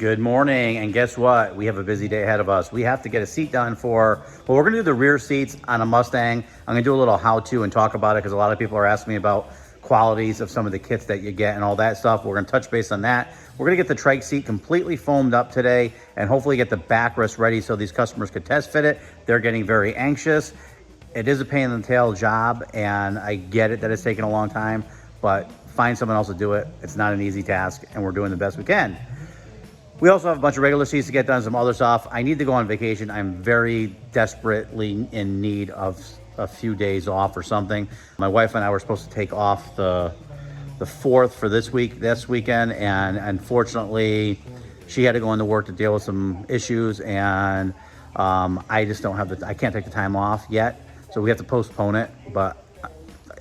Good morning, and guess what? We have a busy day ahead of us. We have to get a seat done for, well, we're gonna do the rear seats on a Mustang. I'm gonna do a little how-to and talk about it because a lot of people are asking me about qualities of some of the kits that you get and all that stuff. We're gonna touch base on that. We're gonna get the trike seat completely foamed up today and hopefully get the backrest ready so these customers could test fit it. They're getting very anxious. It is a pain in the tail job, and I get it that it's taking a long time, but find someone else to do it. It's not an easy task, and we're doing the best we can. We also have a bunch of regular seats to get done, some other stuff. I need to go on vacation. I'm very desperately in need of a few days off or something. My wife and I were supposed to take off the 4th for this weekend, and unfortunately, she had to go into work to deal with some issues, and I just don't have I can't take the time off yet, so we have to postpone it. But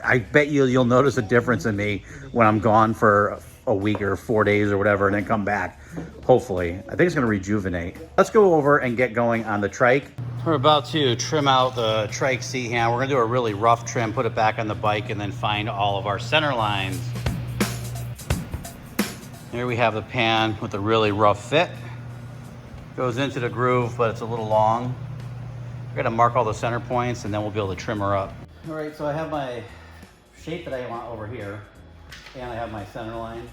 I bet you'll notice a difference in me when I'm gone for a week or 4 days or whatever, and then come back. Hopefully, I think it's going to rejuvenate. Let's go over and get going on the trike. We're about to trim out the trike seat hand. We're going to do a really rough trim, put it back on the bike, and then find all of our center lines. Here we have the pan with a really rough fit. Goes into the groove, but it's a little long. We're going to mark all the center points, and then we'll be able to trim her up. All right, so I have my shape that I want over here, and I have my center line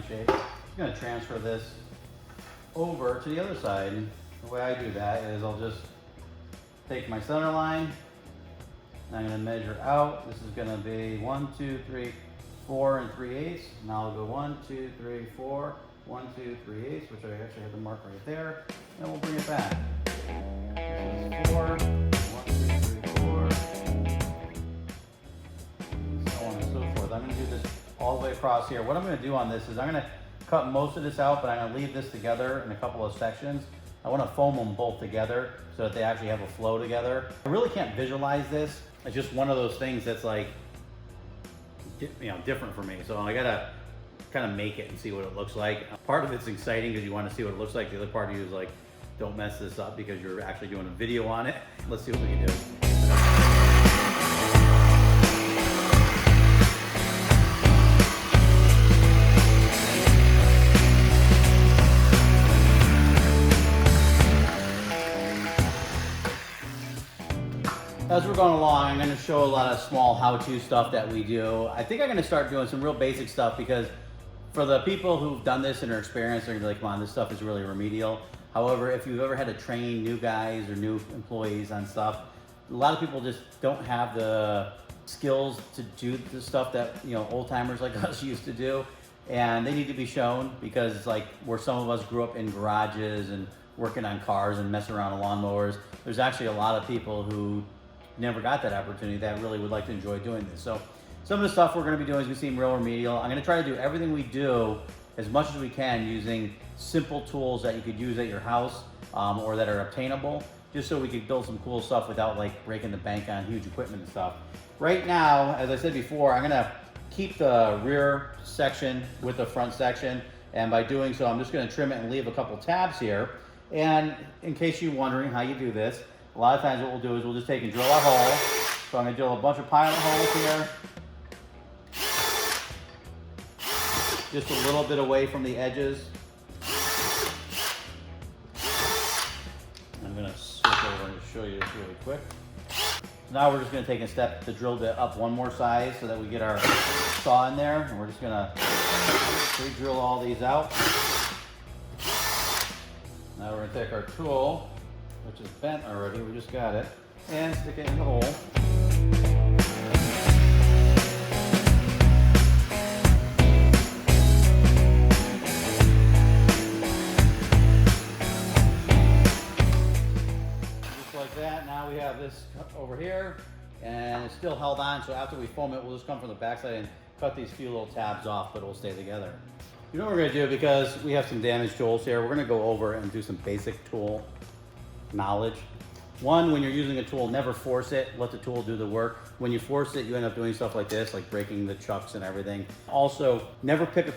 shape. I'm going to transfer this over to the other side. The way I do that is I'll just take my center line, and I'm going to measure out. This is going to be 1, 2, 3, 4 and 3/8. Now I'll go 1, 2, 3, 4, 1, 2, 3/8, which I actually have the mark right there, and we'll bring it back. This is 4, 1, 2, 3, 4, so on and so forth. I'm going to do this all the way across here. What I'm going to do on this is I'm going to cut most of this out, but I'm going to leave this together in a couple of sections. I want to foam them both together so that they actually have a flow together. I really can't visualize this. It's just one of those things that's like, different for me. So I got to kind of make it and see what it looks like. Part of it's exciting because you want to see what it looks like. The other part of you is like, don't mess this up because you're actually doing a video on it. Let's see what we can do. As we're going along, I'm going to show a lot of small how-to stuff that we do. I think I'm going to start doing some real basic stuff because for the people who've done this and are experienced, they're going to be like, come on, this stuff is really remedial. However, if you've ever had to train new guys or new employees on stuff, a lot of people just don't have the skills to do the stuff that, old timers like us used to do. And they need to be shown because it's like where some of us grew up in garages and working on cars and messing around with lawnmowers. There's actually a lot of people who never got that opportunity that really would like to enjoy doing this. So some of the stuff we're going to be doing is going to seem real remedial. I'm going to try to do everything we do as much as we can using simple tools that you could use at your house or that are obtainable, just so we could build some cool stuff without like breaking the bank on huge equipment and stuff. Right now, as I said before, I'm going to keep the rear section with the front section, and by doing so, I'm just going to trim it and leave a couple tabs here. And in case you're wondering how you do this, a lot of times what we'll do is we'll just take and drill a hole. So I'm going to drill a bunch of pilot holes here. Just a little bit away from the edges. I'm going to switch over and show you this really quick. Now we're just going to take a step to drill bit up one more size so that we get our saw in there. And we're just going to re-drill all these out. Now we're going to take our tool, which is bent already, we just got it, and stick it in the hole. Just like that. Now we have this over here, and it's still held on, so after we foam it, we'll just come from the backside and cut these few little tabs off, but it will stay together. You know what we're going to do, because we have some damaged tools here, we're going to go over and do some basic tool knowledge. One, when you're using a tool, never force it. Let the tool do the work. When you force it, you end up doing stuff like this, like breaking the chucks and everything. Also, never pick a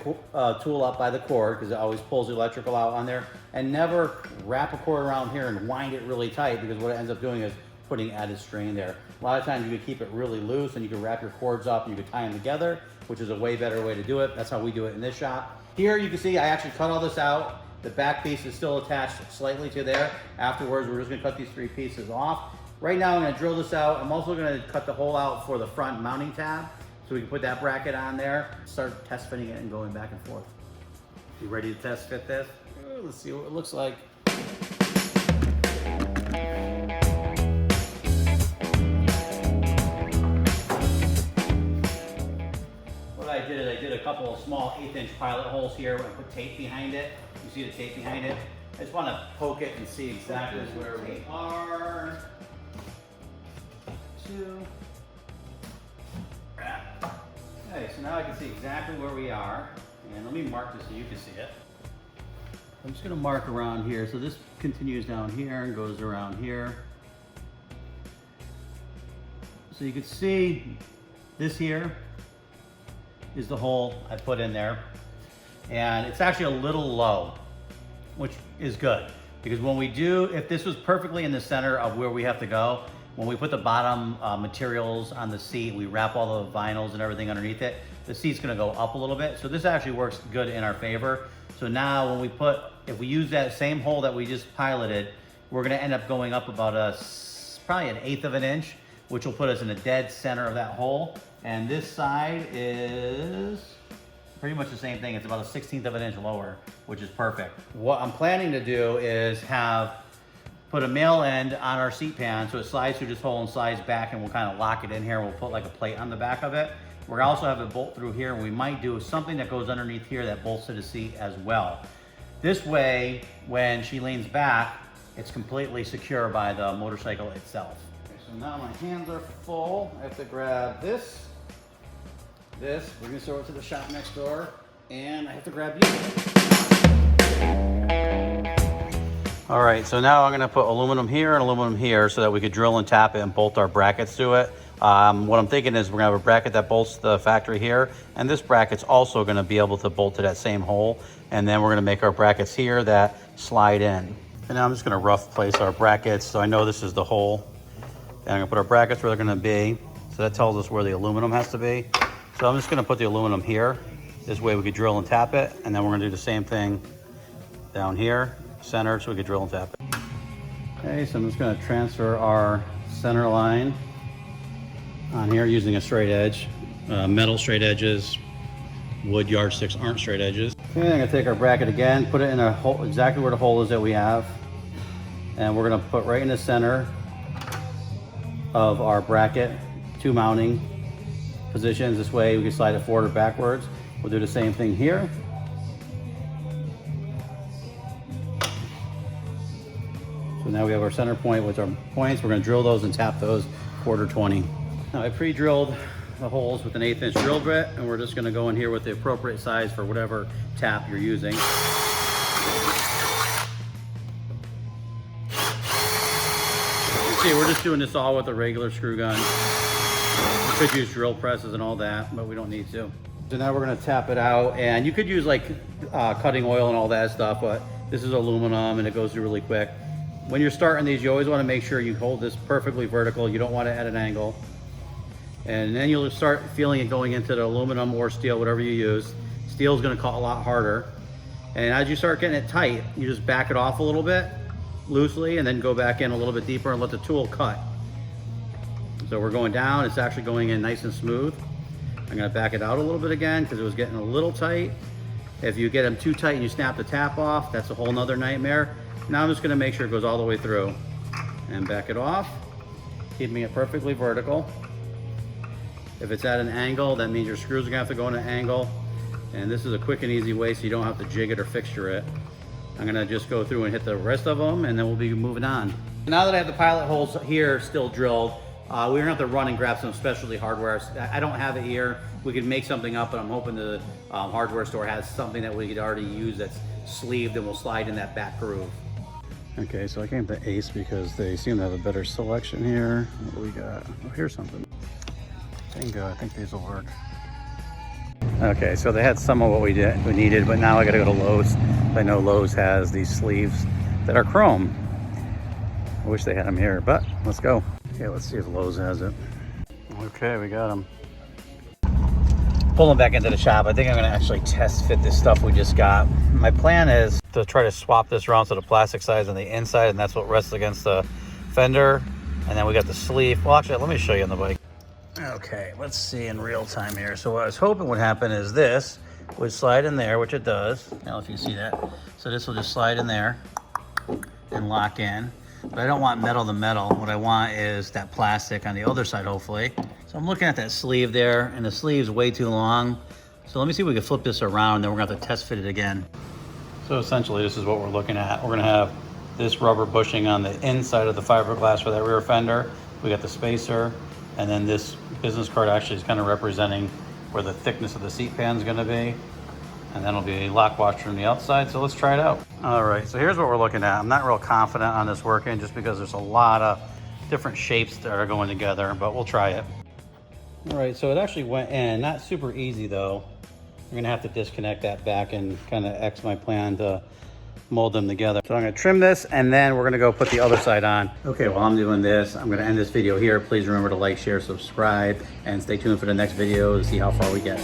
tool up by the cord because it always pulls the electrical out on there. And never wrap a cord around here and wind it really tight, because what it ends up doing is putting added strain there. A lot of times you can keep it really loose and you can wrap your cords up and you can tie them together, which is a way better way to do it. That's how we do it in this shop. Here you can see I actually cut all this out The back piece is still attached slightly to there. Afterwards, we're just gonna cut these 3 pieces off. Right now, I'm gonna drill this out. I'm also gonna cut the hole out for the front mounting tab so we can put that bracket on there, start test fitting it and going back and forth. You ready to test fit this? Let's see what it looks like. I did a couple of small 1/8" pilot holes here. I put tape behind it. You see the tape behind it? I just want to poke it and see exactly where we are. 2. Okay, so now I can see exactly where we are. And let me mark this so you can see it. I'm just going to mark around here. So this continues down here and goes around here. So you can see this here is the hole I put in there, and it's actually a little low, which is good, because when we do, if this was perfectly in the center of where we have to go, when we put the bottom materials on the seat, we wrap all the vinyls and everything underneath it, the seat's gonna go up a little bit. So this actually works good in our favor. So now when we if we use that same hole that we just piloted, we're gonna end up going up about probably 1/8 inch, which will put us in the dead center of that hole. And this side is pretty much the same thing. It's about 1/16 inch lower, which is perfect. What I'm planning to do is put a male end on our seat pan so it slides through this hole and slides back, and we'll kind of lock it in here. We'll put like a plate on the back of it. We're also have a bolt through here, and we might do something that goes underneath here that bolts to the seat as well. This way, when she leans back, it's completely secure by the motorcycle itself. Okay, so now my hands are full. I have to grab this. We're gonna throw it to the shop next door, and I have to grab you. All right, so now I'm gonna put aluminum here and aluminum here so that we could drill and tap it and bolt our brackets to it. What I'm thinking is we're gonna have a bracket that bolts to the factory here, and this bracket's also gonna be able to bolt to that same hole, and then we're gonna make our brackets here that slide in. And now I'm just gonna rough place our brackets so I know this is the hole. And I'm gonna put our brackets where they're gonna be. So that tells us where the aluminum has to be. So I'm just gonna put the aluminum here. This way we could drill and tap it. And then we're gonna do the same thing down here, center, so we could drill and tap it. Okay, so I'm just gonna transfer our center line on here using a straight edge. Metal straight edges, wood yardsticks aren't straight edges. Okay, I'm gonna take our bracket again, put it in a hole, exactly where the hole is that we have. And we're gonna put right in the center of our bracket, 2 mounting positions. This way we can slide it forward or backwards. We'll do the same thing here. So now we have our center point with our points. We're gonna drill those and tap those 1/4-20. Now I pre-drilled the holes with an 1/8 inch drill bit, and we're just gonna go in here with the appropriate size for whatever tap you're using. You see, we're just doing this all with a regular screw gun. We could use drill presses and all that, but we don't need to. So now we're gonna tap it out, and you could use like cutting oil and all that stuff, but this is aluminum and it goes through really quick. When you're starting these, you always wanna make sure you hold this perfectly vertical. You don't want it at an angle. And then you'll start feeling it going into the aluminum or steel, whatever you use. Steel is gonna cut a lot harder. And as you start getting it tight, you just back it off a little bit, loosely, and then go back in a little bit deeper and let the tool cut. So we're going down, it's actually going in nice and smooth. I'm gonna back it out a little bit again because it was getting a little tight. If you get them too tight and you snap the tap off, that's a whole nother nightmare. Now I'm just gonna make sure it goes all the way through and back it off, keeping it perfectly vertical. If it's at an angle, that means your screws are gonna have to go in an angle. And this is a quick and easy way so you don't have to jig it or fixture it. I'm gonna just go through and hit the rest of them, and then we'll be moving on. Now that I have the pilot holes here still drilled, we're gonna have to run and grab some specialty hardware. I don't have it here. We could make something up, but I'm hoping the hardware store has something that we could already use that's sleeved and will slide in that back groove. Okay, so I came to Ace because they seem to have a better selection here. What do we got? Oh, here's something. Bingo, I think these will work. Okay, so they had some of what we needed, but now I gotta go to Lowe's. I know Lowe's has these sleeves that are chrome. I wish they had them here, but let's go. Okay, let's see if Lowe's has it. Okay, we got them. pulling back into the shop. I think I'm gonna actually test fit this stuff we just got. My plan is to try to swap this around so the plastic side's on the inside, and that's what rests against the fender. And then we got the sleeve. Well, actually, let me show you on the bike. Okay, let's see in real time here. So what I was hoping would happen is this would slide in there, which it does. Now if you see that. So this will just slide in there and lock in. But I don't want metal to metal. What I want is that plastic on the other side, hopefully. So I'm looking at that sleeve there, and the sleeve's way too long. So let me see if we can flip this around, then we're gonna have to test fit it again. So essentially, this is what we're looking at. We're gonna have this rubber bushing on the inside of the fiberglass for that rear fender. We got the spacer, and then this business card actually is kind of representing where the thickness of the seat pan is gonna be. And then it'll be a lock washer from the outside, so let's try it out. All right, so here's what we're looking at. I'm not real confident on this working just because there's a lot of different shapes that are going together, but we'll try it. All right, so it actually went in. Not super easy though. I'm gonna have to disconnect that back and kind of X my plan to mold them together. So I'm gonna trim this and then we're gonna go put the other side on. Okay, while I'm doing this, I'm gonna end this video here. Please remember to like, share, subscribe, and stay tuned for the next video to see how far we get.